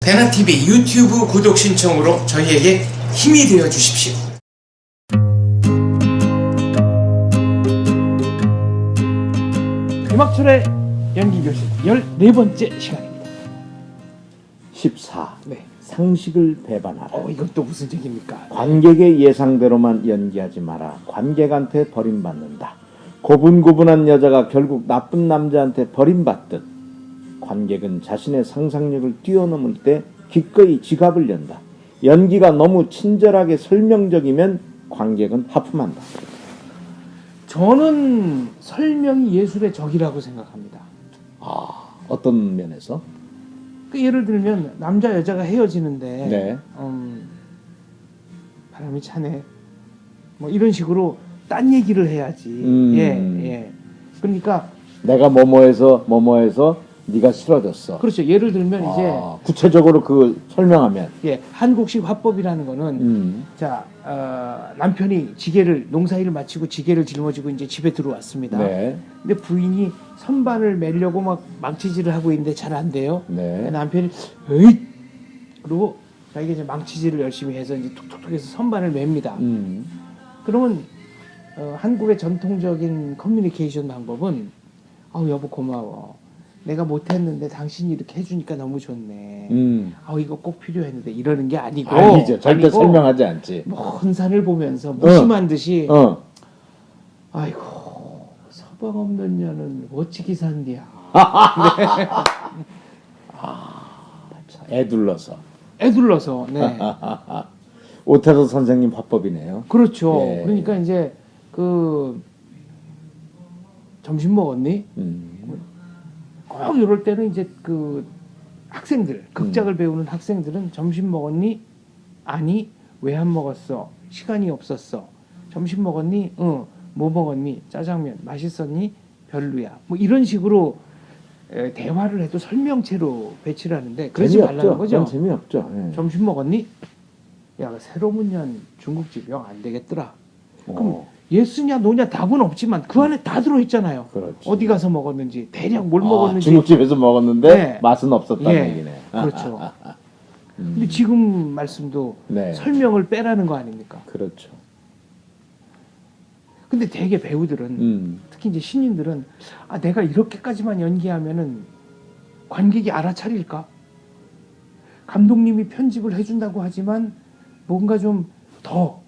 대나TV 유튜브 구독 신청으로 저희에게 힘이 되어 주십시오. 김학철의 연기교실 14번째 시간입니다. 14. 네. 상식을 배반하라. 이건 또 무슨 얘기입니까? 관객의 예상대로만 연기하지 마라. 관객한테 버림받는다. 고분고분한 여자가 결국 나쁜 남자한테 버림받듯 관객은 자신의 상상력을 뛰어넘을 때 기꺼이 지갑을 연다. 연기가 너무 친절하게 설명적이면 관객은 하품한다. 저는 설명이 예술의 적이라고 생각합니다. 어떤 면에서? 예를 들면 남자 여자가 헤어지는데 네. 바람이 차네 뭐 이런 식으로 딴 얘기를 해야지. 예. 그러니까 내가 뭐뭐해서 네가 싫어졌어. 그렇죠. 예를 들면 이제 구체적으로 그 설명하면 한국식 화법이라는 거는 자 남편이 농사일을 마치고 지게를 жил머지고 이제 집에 들어왔습니다. 네. 근데 부인이 선반을 매려고 막 망치질을 하고 있는데 잘 안 돼요. 네. 남편이 에잇 그리고 자기가 이제 망치질을 열심히 해서 이제 톡톡톡 해서 선반을 맵니다. 그러면 한국의 전통적인 커뮤니케이션 방법은 여보 고마워. 내가 못했는데 당신이 이렇게 해주니까 너무 좋네. 이거 꼭 필요했는데 이러는 게 아니고. 아니죠. 절대 설명하지 않지. 먼 산을 보면서 무심한 듯이 아이고 서방 없는 년은 어찌기 산디야. 애둘러서. 네. 오태도 선생님 화법이네요. 그렇죠. 예. 그러니까 이제 점심 먹었니? 꼭 이럴 때는 이제 학생들, 극작을 배우는 학생들은 점심 먹었니? 아니, 왜 안 먹었어? 시간이 없었어. 점심 먹었니? 뭐 먹었니? 짜장면 맛있었니? 별로야. 뭐 이런 식으로 대화를 해도 설명체로 배치를 하는데 그러지 말라는 거죠. 재미없죠. 예. 점심 먹었니? 야, 새로 문연 중국집 영 안 되겠더라. 그럼 예스냐 노냐 답은 없지만 그 안에 다 들어있잖아요. 그렇지. 어디 가서 먹었는지 대략 뭘 먹었는지. 중국집에서 먹었는데 네. 맛은 없었다는 얘기네. 그렇죠. 근데 지금 말씀도 설명을 빼라는 거 아닙니까? 그렇죠. 근데 대개 배우들은 특히 이제 신인들은 내가 이렇게까지만 연기하면은 관객이 알아차릴까? 감독님이 편집을 해준다고 하지만 뭔가 좀 더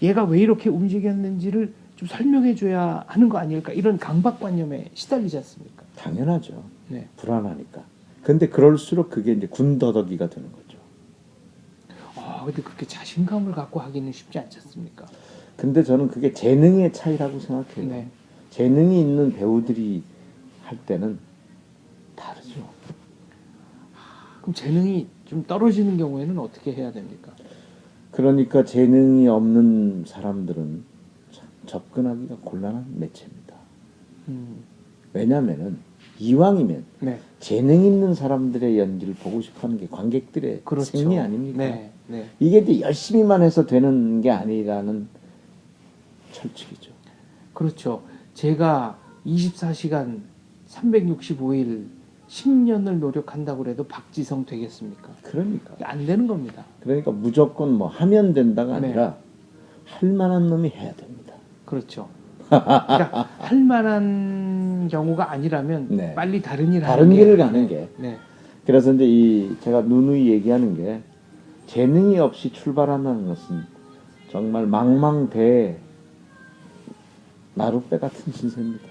얘가 왜 이렇게 움직였는지를 좀 설명해줘야 하는 거 아닐까? 이런 강박관념에 시달리지 않습니까? 당연하죠. 네. 불안하니까. 근데 그럴수록 그게 이제 군더더기가 되는 거죠. 근데 그렇게 자신감을 갖고 하기는 쉽지 않지 않습니까? 근데 저는 그게 재능의 차이라고 생각해요. 네. 재능이 있는 배우들이 할 때는 다르죠. 그럼 재능이 좀 떨어지는 경우에는 어떻게 해야 됩니까? 그러니까 재능이 없는 사람들은 참 접근하기가 곤란한 매체입니다. 왜냐하면은 이왕이면 재능 있는 사람들의 연기를 보고 싶어하는 게 관객들의 생리 아닙니까? 네. 이게 이제 열심히만 해서 되는 게 아니라는 철칙이죠. 그렇죠. 제가 24시간 365일 10년을 노력한다고 해도 박지성 되겠습니까? 그러니까 안 되는 겁니다. 그러니까 무조건 뭐 하면 된다가 아니라 할 만한 놈이 해야 됩니다. 그렇죠. 그러니까 할 만한 경우가 아니라면 빨리 다른 길을 가는 게. 네. 그래서 이제 제가 누누이 얘기하는 게 재능이 없이 출발한다는 것은 정말 망망대해 나룻배 같은 신세입니다.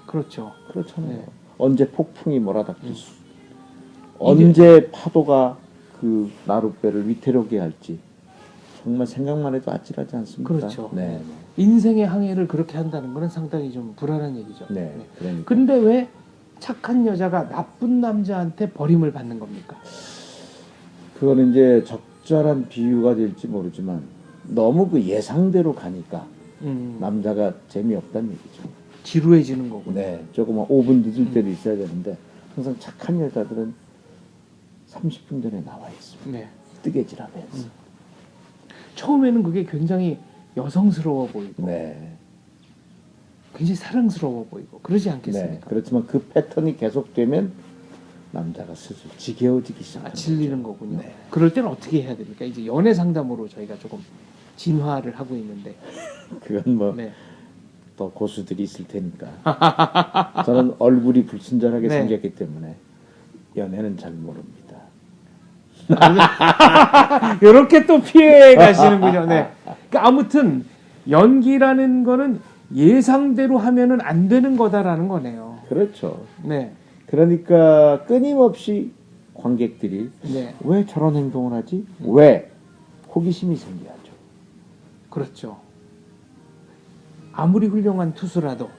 그렇죠. 그렇잖아요. 언제 폭풍이 몰아닥칠 수, 언제 파도가 그 나룻배를 위태롭게 할지 정말 생각만 해도 아찔하지 않습니까? 그렇죠. 네. 인생의 항해를 그렇게 한다는 것은 상당히 좀 불안한 얘기죠. 네. 그러니까. 근데 왜 착한 여자가 나쁜 남자한테 버림을 받는 겁니까? 그거는 이제 적절한 비유가 될지 모르지만 너무 그 예상대로 가니까 남자가 재미없다는 얘기죠. 지루해지는 거고. 네, 조금 5분 늦을 때도 있어야 되는데 항상 착한 여자들은 30분 전에 나와 있습니다. 네. 뜨개질하면서. 처음에는 그게 굉장히 여성스러워 보이고, 굉장히 사랑스러워 보이고 그러지 않겠습니까? 그렇지만 그 패턴이 계속되면 남자가 슬슬 지겨워지기 시작합니다. 질리는 거군요. 네. 그럴 때는 어떻게 해야 됩니까? 이제 연애 상담으로 저희가 조금 진화를 하고 있는데. 그건 뭐 네. 또 고수들이 있을 테니까. 저는 얼굴이 불친절하게 네. 생겼기 때문에 연애는 잘 모릅니다. 이렇게 또 피해 가시는군요. 네. 그러니까 아무튼 연기라는 거는 예상대로 하면은 안 되는 거다라는 거네요. 그렇죠. 네. 그러니까 끊임없이 관객들이 네. 왜 저런 행동을 하지? 왜? 호기심이 생겨야죠. 그렇죠. 아무리 훌륭한 투수라도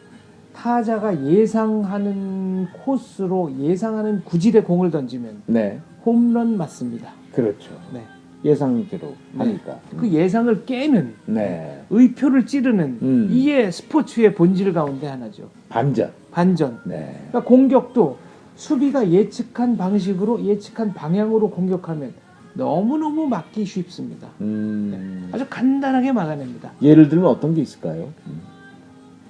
타자가 예상하는 코스로 예상하는 구질의 공을 던지면 네, 홈런 맞습니다. 그렇죠. 네. 예상대로 하니까. 그 예상을 깨는 네, 의표를 찌르는 이게 스포츠의 본질 가운데 하나죠. 반전. 반전. 네, 그러니까 공격도 수비가 예측한 방식으로 예측한 방향으로 공격하면 너무너무 막기 쉽습니다. 아주 간단하게 막아냅니다. 예를 들면 어떤 게 있을까요?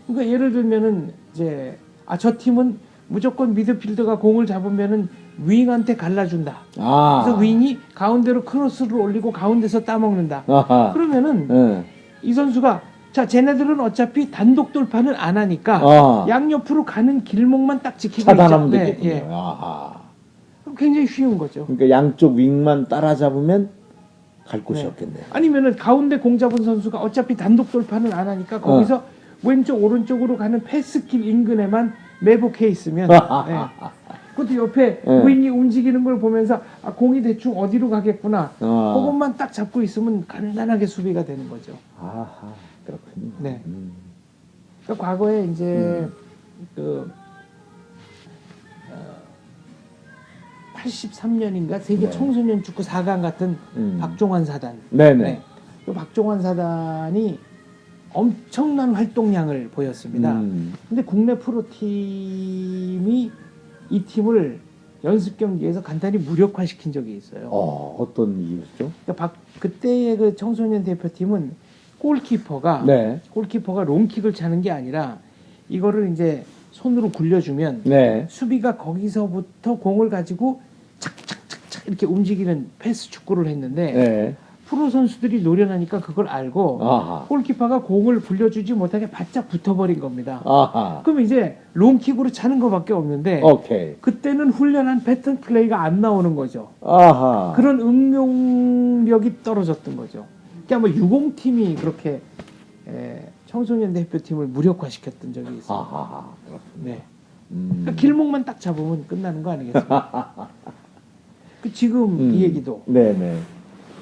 그러니까 예를 들면은 이제 저 팀은 무조건 미드필더가 공을 잡으면은 윙한테 갈라준다. 아, 그래서 윙이 가운데로 크로스를 올리고 가운데서 따먹는다. 아하. 그러면은 네. 이 선수가 자 쟤네들은 어차피 단독 돌파는 안 하니까 아. 양옆으로 가는 길목만 딱 지키고 차단하면 있죠. 되겠군요. 예. 아하. 그럼 굉장히 쉬운 거죠. 그러니까 양쪽 윙만 따라잡으면 갈 곳이 네. 없겠네요. 아니면은 가운데 공 잡은 선수가 어차피 단독 돌파는 안 하니까 거기서 왼쪽 오른쪽으로 가는 패스길 인근에만 매복해 있으면 그것도 옆에 윙이 움직이는 걸 보면서 공이 대충 어디로 가겠구나 그것만 딱 잡고 있으면 간단하게 수비가 되는 거죠. 아하, 그렇군요. 네. 그러니까 과거에 이제 그 83년인가 세계 네. 청소년 축구 4강 같은 박종환 사단. 네네. 네. 그 박종환 사단이 엄청난 활동량을 보였습니다. 근데 국내 프로팀이 이 팀을 연습 경기에서 간단히 무력화시킨 적이 있어요. 어떤 이유죠? 그러니까 그때의 그 청소년 대표팀은 골키퍼가 네. 롱킥을 차는 게 아니라 이거를 이제 손으로 굴려주면 네. 수비가 거기서부터 공을 가지고 착착착착 이렇게 움직이는 패스 축구를 했는데 네. 프로 선수들이 노련하니까 그걸 알고 아하. 골키퍼가 공을 굴려주지 못하게 바짝 붙어버린 겁니다. 아하. 그럼 이제 롱킥으로 차는 것밖에 없는데 오케이. 그때는 훈련한 패턴 플레이가 안 나오는 거죠. 아하. 그런 응용력이 떨어졌던 거죠. 그러니까 뭐 유공팀이 그렇게 청소년 대표팀을 무력화시켰던 적이 있어요. 아하. 네. 그러니까 길목만 딱 잡으면 끝나는 거 아니겠습니까? 그 지금 이 얘기도 네네.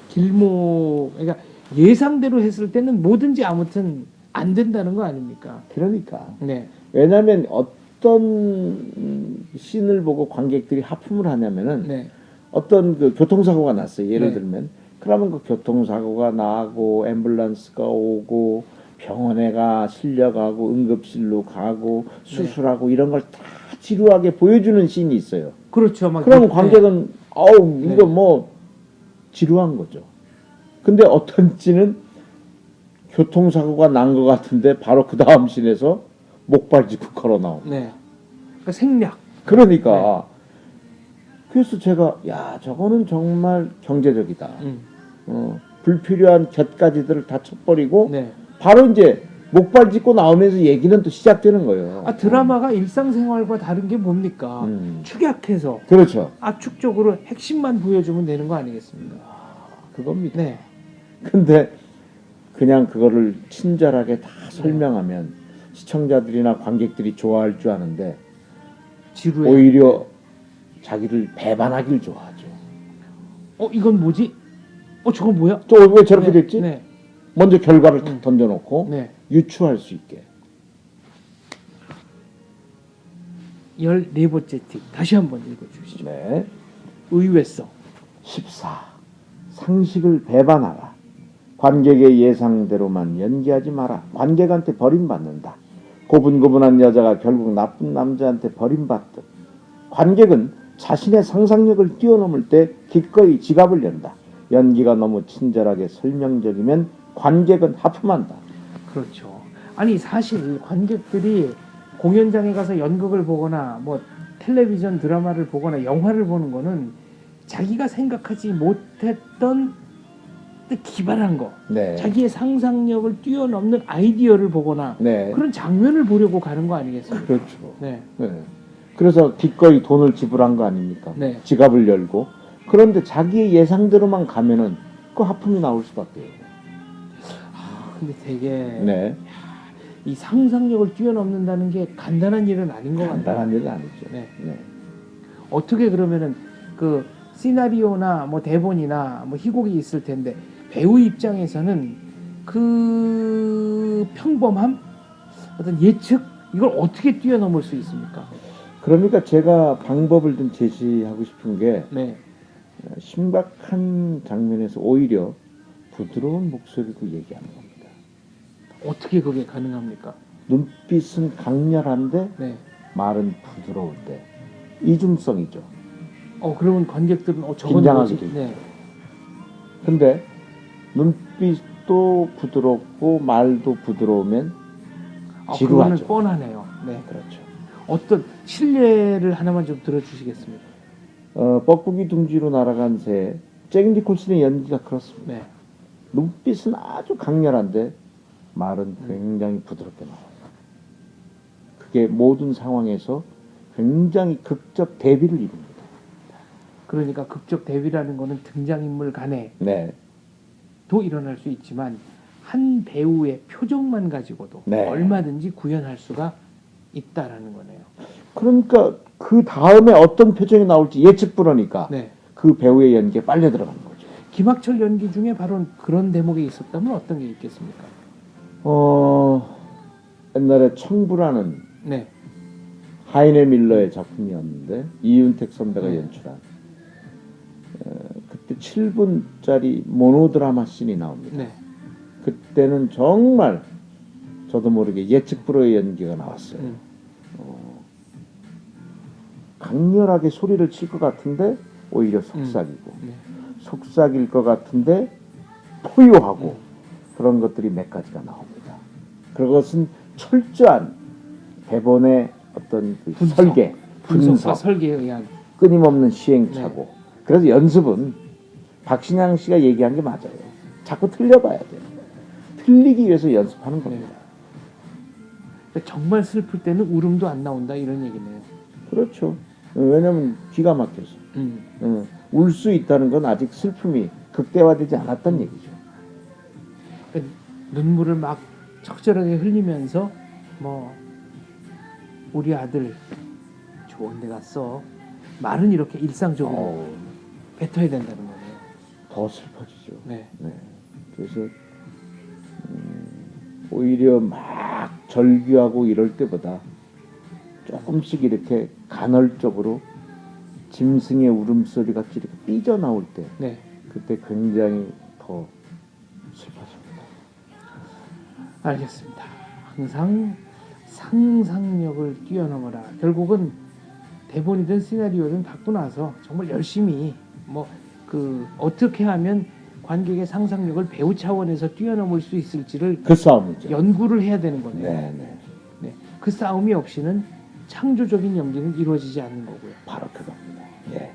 길목, 그러니까 예상대로 했을 때는 뭐든지 아무튼 안 된다는 거 아닙니까? 그러니까. 네. 왜냐하면 어떤 씬을 보고 관객들이 하품을 하냐면은 네. 어떤 그 교통사고가 났어요. 예를 네. 들면 그러면 그 교통사고가 나고 앰뷸런스가 오고 병원에 실려가고 응급실로 가고 수술하고 이런 걸 다 지루하게 보여주는 씬이 있어요. 그렇죠. 막 그럼 관객은 아우 이거 뭐 지루한 거죠. 근데 어떤 씬은 교통사고가 난 것 같은데 바로 그 다음 씬에서 목발 짚고 걸어 나옵니다. 네. 그러니까 생략. 그러니까 그래서 제가 야 저거는 정말 경제적이다. 불필요한 곁가지들을 다 쳐버리고 네. 바로 이제 목발 짚고 나오면서 얘기는 또 시작되는 거예요. 드라마가 일상생활과 다른 게 뭡니까? 축약해서 그렇죠. 압축적으로 핵심만 보여주면 되는 거 아니겠습니까? 그겁니다. 네. 근데 그냥 그거를 친절하게 다 설명하면 시청자들이나 관객들이 좋아할 줄 아는데 지루해. 오히려 자기를 배반하길 좋아하죠. 이건 뭐지? 저건 뭐야? 또 왜 저렇게 네. 됐지? 네. 먼저 결과를 탁 던져놓고 네. 유추할 수 있게. 14번째 팁. 다시 한번 읽어주시죠. 네. 의외성. 14. 상식을 배반하라. 관객의 예상대로만 연기하지 마라. 관객한테 버림받는다. 고분고분한 여자가 결국 나쁜 남자한테 버림받듯 관객은 자신의 상상력을 뛰어넘을 때 기꺼이 지갑을 연다. 연기가 너무 친절하게 설명적이면 관객은 하품한다. 그렇죠. 아니 사실 관객들이 공연장에 가서 연극을 보거나 뭐 텔레비전 드라마를 보거나 영화를 보는 거는 자기가 생각하지 못했던 뜻 기발한 거, 네. 자기의 상상력을 뛰어넘는 아이디어를 보거나 네. 그런 장면을 보려고 가는 거 아니겠습니까? 그렇죠. 네. 네. 그래서 기꺼이 돈을 지불한 거 아닙니까? 네. 지갑을 열고. 그런데 자기의 예상대로만 가면은 그 하품이 나올 수밖에. 근데 되게 네. 이 상상력을 뛰어넘는다는 게 간단한 일은 아닌 것 같아요. 간단한 일은 아니죠. 네. 네. 어떻게 그러면은 그 시나리오나 뭐 대본이나 뭐 희곡이 있을 텐데 배우 입장에서는 그 평범함, 어떤 예측 이걸 어떻게 뛰어넘을 수 있습니까? 그러니까 제가 방법을 좀 제시하고 싶은 게 네. 신박한 장면에서 오히려 부드러운 목소리로 얘기하는 겁니다. 어떻게 그게 가능합니까? 눈빛은 강렬한데 네. 말은 부드러울 때 이중성이죠. 그러면 관객들은 저건 긴장하게 뭐지? 되죠. 네. 근데 눈빛도 부드럽고 말도 부드러우면 그거는 지루하죠. 뻔하네요. 네. 그렇죠. 어떤 실례를 하나만 좀 들어주시겠습니까? 뻐꾸기 둥지로 날아간 새 잭 니콜슨의 연기가 그렇습니다. 네. 눈빛은 아주 강렬한데 말은 굉장히 부드럽게 나와요. 그게 모든 상황에서 굉장히 극적 대비를 이룹니다. 그러니까 극적 대비라는 거는 등장인물 간에도 네. 일어날 수 있지만 한 배우의 표정만 가지고도 네. 얼마든지 구현할 수가 있다라는 거네요. 그러니까 그 다음에 어떤 표정이 나올지 예측 불허니까 네. 그 배우의 연기에 빨려 들어가는 거죠. 김학철 연기 중에 바로 그런 대목이 있었다면 어떤 게 있겠습니까? 옛날에 청부라는 네. 하이네 밀러의 작품이었는데 이윤택 선배가 네. 연출한 그때 7분짜리 모노드라마 씬이 나옵니다. 네. 그때는 정말 저도 모르게 예측 불허의 연기가 나왔어요. 강렬하게 소리를 칠 것 같은데 오히려 속삭이고 네. 속삭일 것 같은데 포효하고 그런 것들이 몇 가지가 나옵니다. 그것은 철저한 대본의 어떤 그 설계, 분석과 분석, 설계에 의한 끊임없는 시행착오. 네. 그래서 연습은 박신양 씨가 얘기한 게 맞아요. 자꾸 틀려봐야 돼요. 틀리기 위해서 연습하는 겁니다. 그러니까 정말 슬플 때는 울음도 안 나온다 이런 얘기네요. 그렇죠. 왜냐하면 기가 막혀서. 울 수 있다는 건 아직 슬픔이 극대화되지 않았다는 얘기죠. 그러니까 눈물을 막 적절하게 흘리면서 뭐 우리 아들 좋은 데 갔어. 말은 이렇게 일상적으로 뱉어야 된다는 거네요. 더 슬퍼지죠. 네. 네. 그래서 오히려 막 절규하고 이럴 때보다 조금씩 이렇게 간헐적으로 짐승의 울음소리 같이 이렇게 삐져나올 때 네. 그때 굉장히 더 슬퍼집니다. 알겠습니다. 항상 상상력을 뛰어넘어라. 결국은 대본이든 시나리오든 갖고 나서 정말 열심히 뭐 그 어떻게 하면 관객의 상상력을 배우 차원에서 뛰어넘을 수 있을지를 그 싸움이죠. 연구를 해야 되는 거네요. 네. 네. 그 싸움이 없이는 창조적인 연기는 이루어지지 않는 거고요. 바로 그겁니다. 예.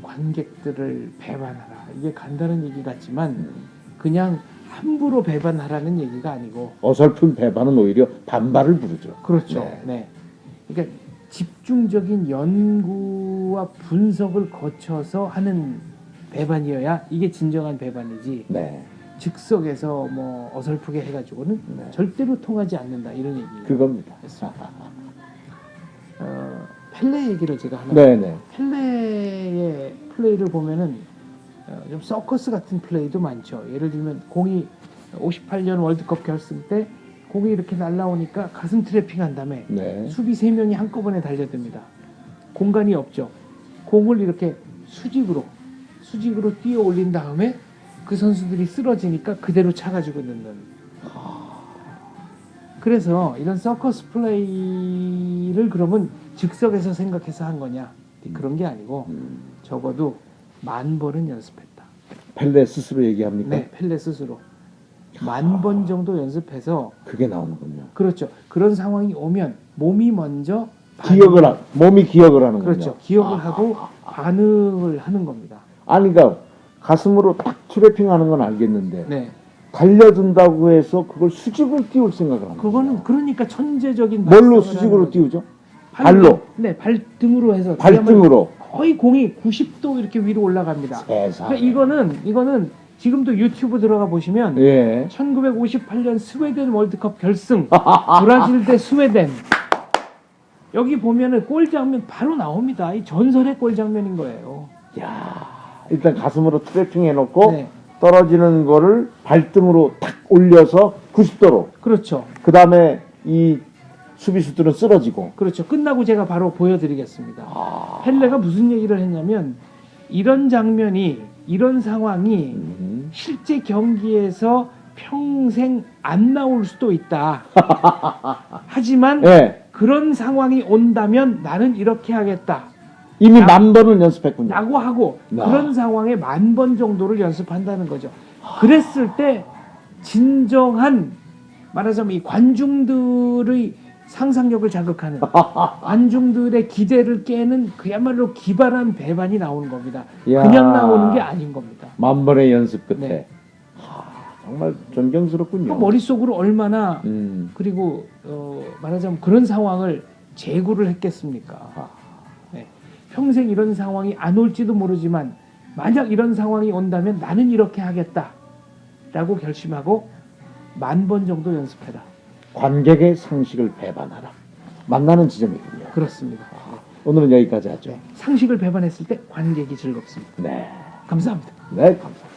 관객들을 배반하라. 이게 간단한 얘기 같지만 그냥 함부로 배반하라는 얘기가 아니고 어설픈 배반은 오히려 반발을 부르죠. 그렇죠. 네. 네. 그러니까 집중적인 연구와 분석을 거쳐서 하는 배반이어야 이게 진정한 배반이지. 네. 즉석에서 뭐 어설프게 해가지고는 네. 절대로 통하지 않는다 이런 얘기. 그겁니다. 펠레 얘기를 제가 하나. 네네. 펠레의 플레이를 보면은 좀 서커스 같은 플레이도 많죠. 예를 들면 공이 58년 월드컵 결승 때 공이 이렇게 날라오니까 가슴 트래핑 한 다음에 네. 수비 3명이 한꺼번에 달려듭니다. 공간이 없죠. 공을 이렇게 수직으로 뛰어 올린 다음에 그 선수들이 쓰러지니까 그대로 차가지고 넣는. 그래서 이런 서커스 플레이를 그러면 즉석에서 생각해서 한 거냐? 그런 게 아니고 적어도 10,000번은 연습했다. 펠레 스스로 얘기합니까? 네, 펠레 스스로 10,000번 정도 연습해서 그게 나오는군요. 그렇죠. 그런 상황이 오면 몸이 먼저 몸이 기억을 하는군요. 그렇죠. 기억을 하고 반응을 하는 겁니다. 아니 그러니까 가슴으로 딱 트래핑하는 건 알겠는데 네. 달려든다고 해서 그걸 수직으로 띄울 생각을 합니다. 그거는 그러니까 천재적인 뭘로 발상을 수직으로 하는 거죠. 띄우죠? 발로. 네, 발등으로 해서 발등으로. 거의 공이 90도 이렇게 위로 올라갑니다. 세상에. 그러니까 이거는 지금도 유튜브 들어가 보시면 예. 1958년 스웨덴 월드컵 결승 브라질 대 스웨덴 여기 보면은 골 장면 바로 나옵니다. 이 전설의 골 장면인 거예요. 야, 일단 가슴으로 트래핑 해놓고 네. 떨어지는 거를 발등으로 탁 올려서 90도로. 그렇죠. 그 다음에 이 수비수들은 쓰러지고. 그렇죠. 끝나고 제가 바로 보여드리겠습니다. 아. 펠레가 무슨 얘기를 했냐면 이런 장면이 이런 상황이 실제 경기에서 평생 안 나올 수도 있다. 하지만 예. 그런 상황이 온다면 나는 이렇게 하겠다. 이미 10,000번을 연습했군요. 라고 하고 야. 그런 상황에 10,000번 정도를 연습한다는 거죠. 그랬을 때 진정한 말하자면 이 관중들의 상상력을 자극하는 관중들의 기대를 깨는 그야말로 기발한 배반이 나오는 겁니다. 야. 그냥 나오는 게 아닌 겁니다. 10,000번의 연습 끝에. 네. 정말 존경스럽군요. 그 머릿속으로 얼마나 그리고 말하자면 그런 상황을 제구를 했겠습니까? 네. 평생 이런 상황이 안 올지도 모르지만 만약 이런 상황이 온다면 나는 이렇게 하겠다 라고 결심하고 10,000번 정도 연습해라. 관객의 상식을 배반하라. 만나는 지점이군요. 그렇습니다. 오늘은 여기까지 하죠. 상식을 배반했을 때 관객이 즐겁습니다. 네. 감사합니다. 네, 감사합니다.